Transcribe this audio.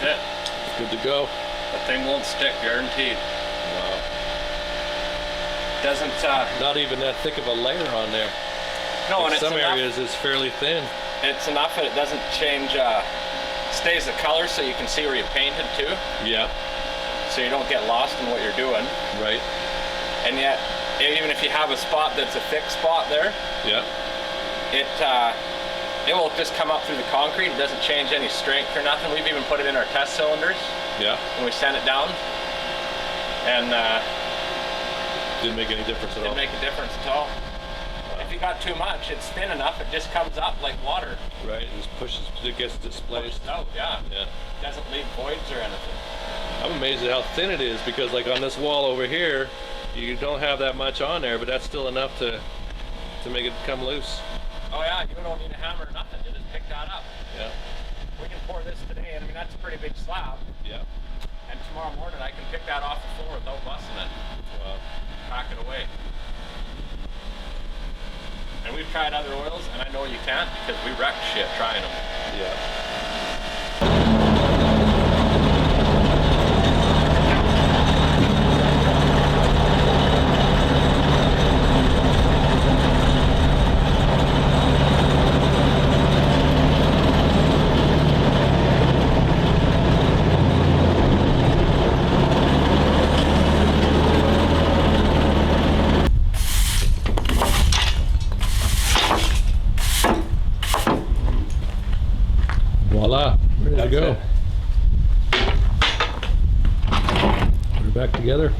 That's it. Good to go. The thing won't stick, guaranteed. Wow. Doesn't, Not even that thick of a layer on there. no, Like and it's some enough, areas it's fairly thin. it's enough that it doesn't change, stays the color so you can see where you painted too. Yeah, So you don't get lost in what you're doing. right. And yet, even if you have a spot that's a thick spot there, Yeah, it will just come up through the concrete. It doesn't change any strength or nothing. We've even put it in our test cylinders yeah. when we sent it down. And Didn't make any difference at all. didn't make a difference at all. If you got too much, it's thin enough, it just comes up like water. Right, it just pushes, it gets displaced. Oh, yeah. Yeah. Doesn't leave voids or anything. I'm amazed at how thin it is because like on this wall over here, you don't have that much on there, but that's still enough to make it come loose. Oh yeah, you don't need a hammer or nothing, you just pick that up. Yeah, We can pour this today, and I mean, that's a pretty big slab. yeah. And tomorrow morning I can pick that off the floor without busting it. Wow. Pack it away. And we've tried other oils, and I know you can't because we wrecked shit trying them. Yeah. Voila, ready to go. Put her back together.